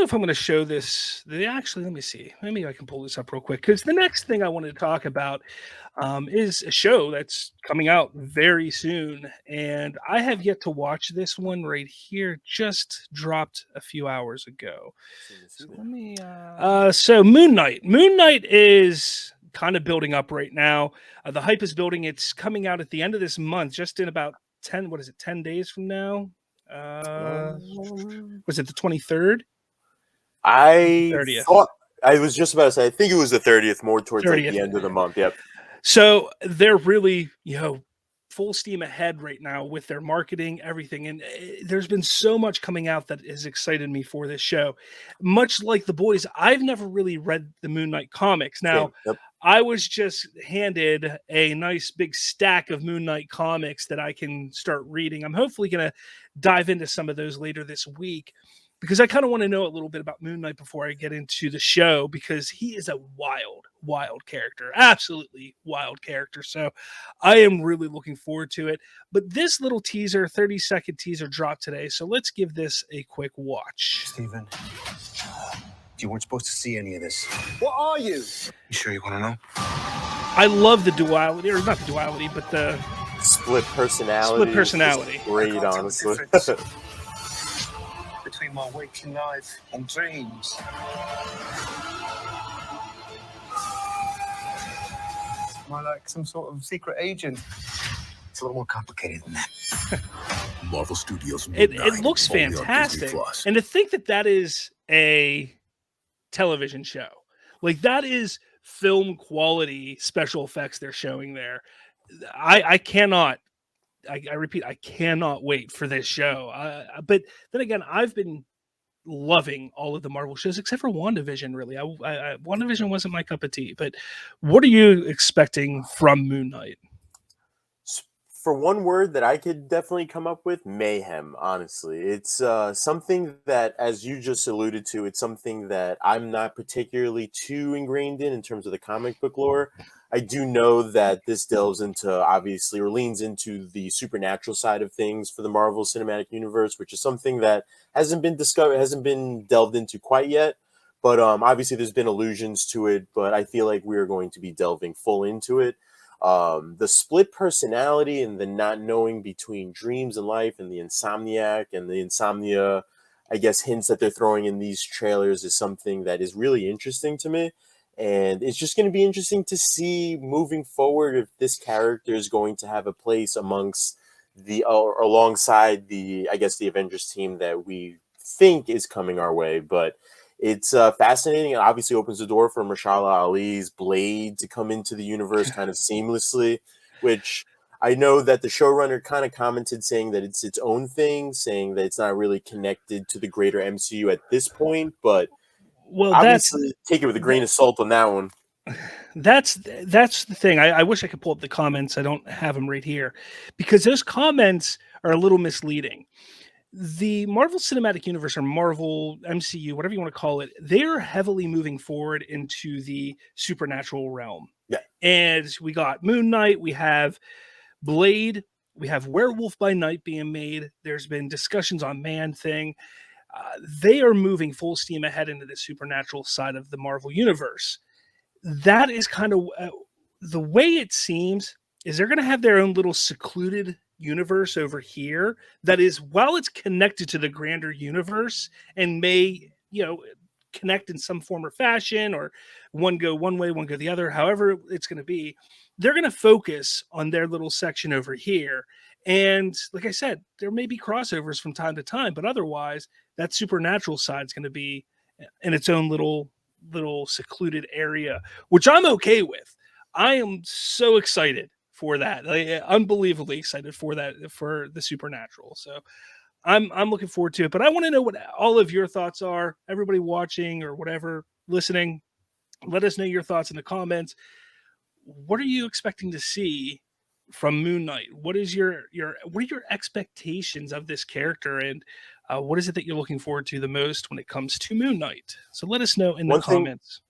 if I'm going to show this. Actually, let me see. Maybe I can pull this up real quick because the next thing I wanted to talk about is a show that's coming out very soon, and I have yet to watch this one right here. Just dropped a few hours ago. So let me. So Moon Knight. Moon Knight is kind of building up right now. The hype is building. It's coming out at the end of this month, just in about 10. What is it? 10 days from now. Was it the 23rd? I 30th. thought I was just about to say. I think it was the 30th, more towards 30th. like the end of the month. Yep. So they're really, full steam ahead right now with their marketing, everything. And there's been so much coming out that has excited me for this show. Much like The Boys, I've never really read the Moon Knight comics. Now, Yep. I was just handed a nice big stack of Moon Knight comics that I can start reading. I'm hopefully going to dive into some of those later this week because I kind of want to know a little bit about Moon Knight before I get into the show because he is a wild character, absolutely wild character. So I am really looking forward to it. But this little teaser, 30-second teaser dropped today. So let's give this a quick watch. Steven, you weren't supposed to see any of this. What are you? You sure you want to know? I love the duality, or not the duality, but the split personality. Great, honestly. Between my waking life and dreams. Am I like some sort of secret agent? It's a little more complicated than that. Marvel Studios. It looks fantastic. And to think that is a television show. Like that is film quality special effects they're showing there. I cannot, I repeat, I cannot wait for this show. But then again, I've been loving all of the Marvel shows except for WandaVision, really. WandaVision wasn't my cup of tea. But what are you expecting from Moon Knight? For one word that I could definitely come up with, mayhem, honestly. It's something that, as you just alluded to, it's something that I'm not particularly too ingrained in terms of the comic book lore. I do know that this delves into, obviously, or leans into the supernatural side of things for the Marvel Cinematic Universe, which is something that hasn't been discovered, hasn't been delved into quite yet. But obviously there's been allusions to it, but I feel like we're going to be delving full into it. The split personality and the not knowing between dreams and life and the insomniac and the insomnia, I guess, hints that they're throwing in these trailers is something that is really interesting to me. And it's just going to be interesting to see moving forward if this character is going to have a place amongst the, or alongside the, I guess, the Avengers team that we think is coming our way. But it's fascinating. It obviously opens the door for Mahershala Ali's Blade to come into the universe kind of seamlessly, which I know that the showrunner kind of commented saying that it's its own thing, saying that it's not really connected to the greater MCU at this point, but obviously take it with a grain of salt on that one. That's the thing. I wish I could pull up the comments. I don't have them right here because those comments are a little misleading. The Marvel Cinematic Universe or Marvel MCU, whatever you want to call it, they're heavily moving forward into the supernatural realm. Yeah. And we got Moon Knight, we have Blade, we have Werewolf by Night being made. There's been discussions on Man-Thing. They are moving full steam ahead into the supernatural side of the Marvel Universe. That is kind of the way it seems is they're going to have their own little secluded universe over here that is, while it's connected to the grander universe and may, connect in some form or fashion, or one go one way, one go the other, however it's going to be, they're going to focus on their little section over here. And like I said, there may be crossovers from time to time, but otherwise that supernatural side is going to be in its own little secluded area, which I'm okay with. I am so excited for that. Unbelievably excited for that, for the supernatural. So I'm looking forward to it, but I want to know what all of your thoughts are. Everybody watching or whatever, listening, let us know your thoughts in the comments. What are you expecting to see from Moon Knight? What are your expectations of this character, and what is it that you're looking forward to the most when it comes to Moon Knight? So let us know in the comments.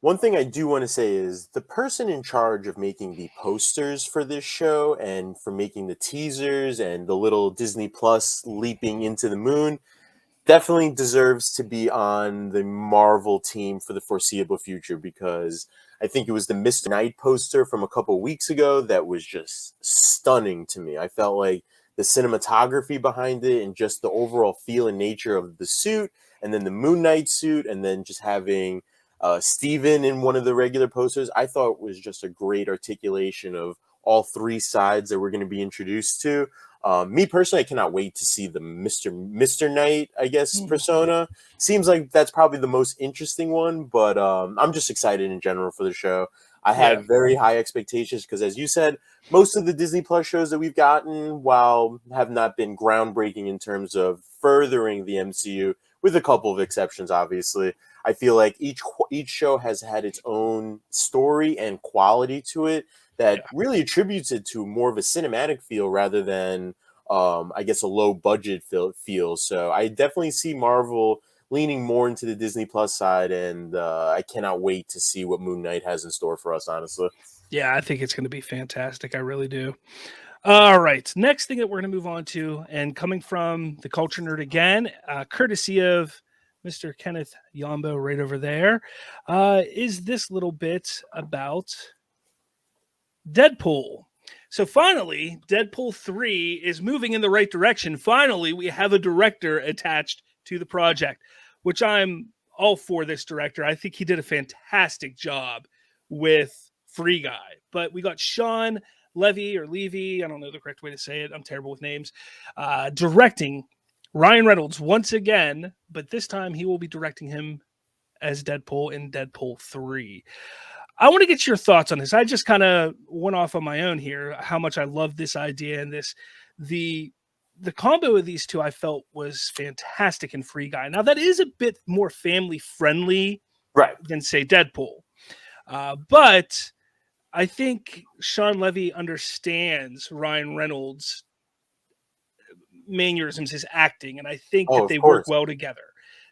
One thing I do want to say is the person in charge of making the posters for this show and for making the teasers and the little Disney Plus leaping into the moon, definitely deserves to be on the Marvel team for the foreseeable future, because I think it was the Mr. Knight poster from a couple weeks ago that was just stunning to me. I felt like the cinematography behind it and just the overall feel and nature of the suit, and then the Moon Knight suit, and then just having Steven in one of the regular posters, I thought was just a great articulation of all three sides that we're going to be introduced to. Me personally, I cannot wait to see the Mr. Knight, I guess, persona. Seems like that's probably the most interesting one, but I'm just excited in general for the show. I have very high expectations because, as you said, most of the Disney Plus shows that we've gotten, while have not been groundbreaking in terms of furthering the MCU, with a couple of exceptions, obviously, I feel like each show has had its own story and quality to it that really attributes it to more of a cinematic feel rather than, I guess, a low budget feel. So I definitely see Marvel leaning more into the Disney Plus side, and I cannot wait to see what Moon Knight has in store for us, honestly. Yeah, I think it's going to be fantastic. I really do. All right. Next thing that we're going to move on to, and coming from the Culture Nerd again, courtesy of Mr. Kenneth Yambo right over there, is this little bit about Deadpool. So finally, Deadpool 3 is moving in the right direction. Finally, we have a director attached to the project, which I'm all for this director. I think he did a fantastic job with Free Guy. But we got Shawn Levy or Levy, I don't know the correct way to say it. I'm terrible with names. Directing Ryan Reynolds once again, but this time he will be directing him as Deadpool in Deadpool 3. I want to get your thoughts on this. I just kind of went off on my own here, how much I love this idea and the combo of these two I felt was fantastic in Free Guy. Now that is a bit more family friendly, right, than say Deadpool. But I think Shawn Levy understands Ryan Reynolds' mannerisms, his acting, and I think that they work well together.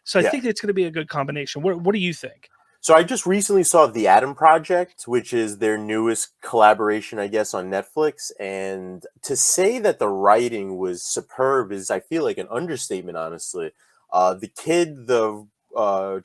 So I think it's going to be a good combination. What do you think? So I just recently saw The Adam Project, which is their newest collaboration, I guess, on Netflix. And to say that the writing was superb is, I feel like, an understatement, honestly. The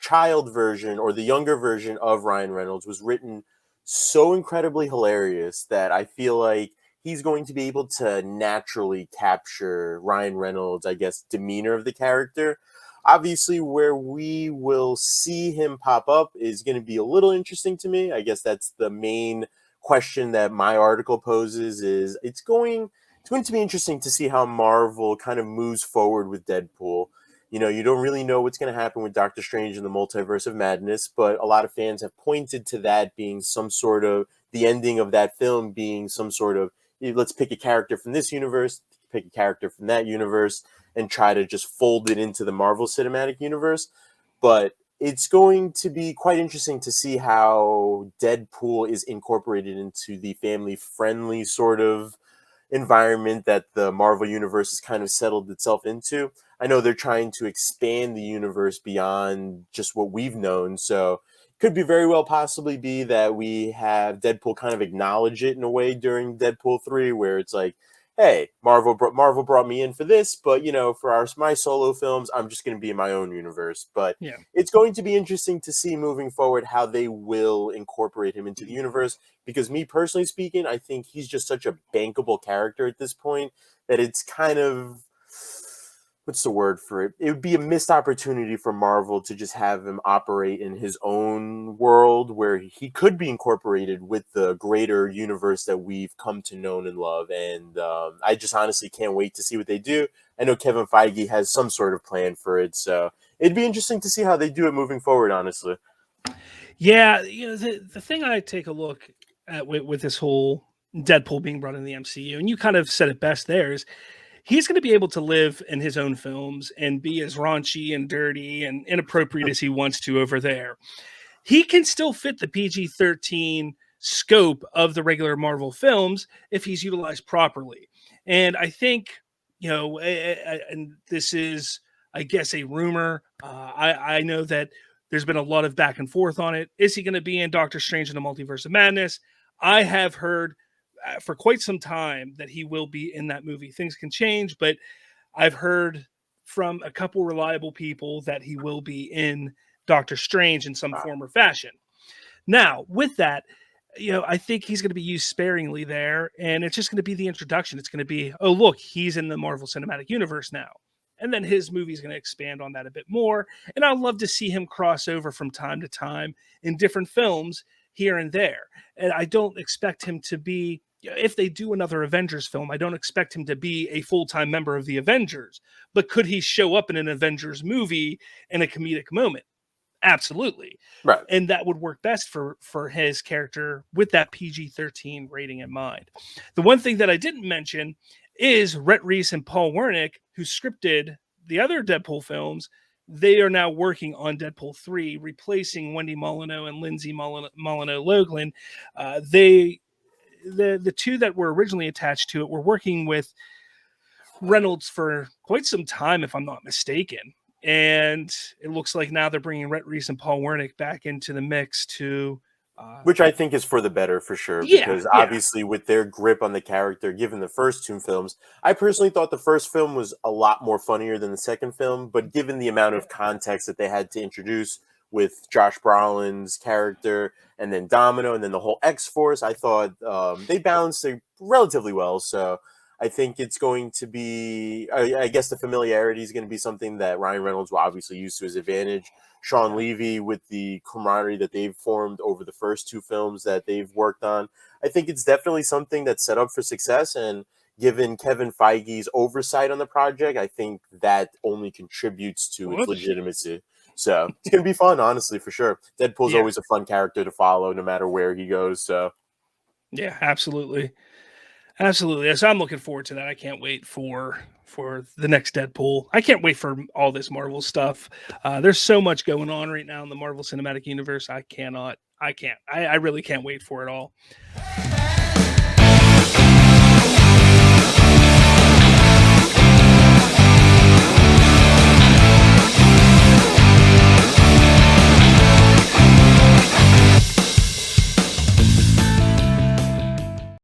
child version or the younger version of Ryan Reynolds was written so incredibly hilarious that I feel like he's going to be able to naturally capture Ryan Reynolds', I guess, demeanor of the character. Obviously, where we will see him pop up is going to be a little interesting to me. I guess that's the main question that my article poses. Is it's going to be interesting to see how Marvel kind of moves forward with Deadpool. You know, you don't really know what's going to happen with Doctor Strange in the Multiverse of Madness, but a lot of fans have pointed to that being some sort of the ending of that film being some sort of, let's pick a character from this universe, pick a character from that universe, and try to just fold it into the Marvel Cinematic Universe. But it's going to be quite interesting to see how Deadpool is incorporated into the family-friendly sort of environment that the Marvel Universe has kind of settled itself into. I know they're trying to expand the universe beyond just what we've known, so could be very well possibly be that we have Deadpool kind of acknowledge it in a way during Deadpool 3, where it's like, hey, Marvel brought me in for this, but, you know, for my solo films, I'm just going to be in my own universe. But it's going to be interesting to see moving forward how they will incorporate him into the universe, because me personally speaking, I think he's just such a bankable character at this point that it's kind of, what's the word for it? It would be a missed opportunity for Marvel to just have him operate in his own world where he could be incorporated with the greater universe that we've come to know and love. And I just honestly can't wait to see what they do. I know Kevin Feige has some sort of plan for it, so it'd be interesting to see how they do it moving forward, honestly. Yeah, you know, the thing I take a look at with this whole Deadpool being brought in the MCU, and you kind of said it best there, is he's going to be able to live in his own films and be as raunchy and dirty and inappropriate as he wants to over there. He can still fit the PG-13 scope of the regular Marvel films if he's utilized properly. And I think, you know, and this is, I guess, a rumor. I know that there's been a lot of back and forth on it. Is he going to be in Doctor Strange in the Multiverse of Madness? I have heard for quite some time that he will be in that movie. Things can change, but I've heard from a couple reliable people that he will be in Doctor Strange in some form or fashion. Now, with that, I think he's going to be used sparingly there, and it's just going to be the introduction. It's going to be, oh, look, he's in the Marvel Cinematic Universe now. And then his movie's going to expand on that a bit more. And I'd love to see him cross over from time to time in different films here and there. And I don't expect him to be, if they do another Avengers film, I don't expect him to be a full-time member of the Avengers. But could he show up in an Avengers movie in a comedic moment? Absolutely. Right. And that would work best for his character with that PG-13 rating in mind. The one thing that I didn't mention is Rhett Reese and Paul Wernick, who scripted the other Deadpool films. They are now working on Deadpool 3, replacing Wendy Molyneux and Lindsay Molyneux-Loughlin. The two that were originally attached to it were working with Reynolds for quite some time, if I'm not mistaken. And it looks like now they're bringing Rhett Reese and Paul Wernick back into the mix to... which I think is for the better, for sure. Because obviously with their grip on the character, given the first two films, I personally thought the first film was a lot more funnier than the second film. But given the amount of context that they had to introduce with Josh Brolin's character and then Domino and then the whole X-Force, I thought they balanced it relatively well. So I think it's going to be, I guess the familiarity is going to be something that Ryan Reynolds will obviously use to his advantage. Shawn Levy, with the camaraderie that they've formed over the first two films that they've worked on, I think it's definitely something that's set up for success. And given Kevin Feige's oversight on the project, I think that only contributes to its legitimacy. So it's going to be fun, honestly, for sure. Deadpool's always a fun character to follow no matter where he goes. So yeah, absolutely. Absolutely. So I'm looking forward to that. I can't wait for the next Deadpool. I can't wait for all this Marvel stuff. There's so much going on right now in the Marvel Cinematic Universe. I really can't wait for it all.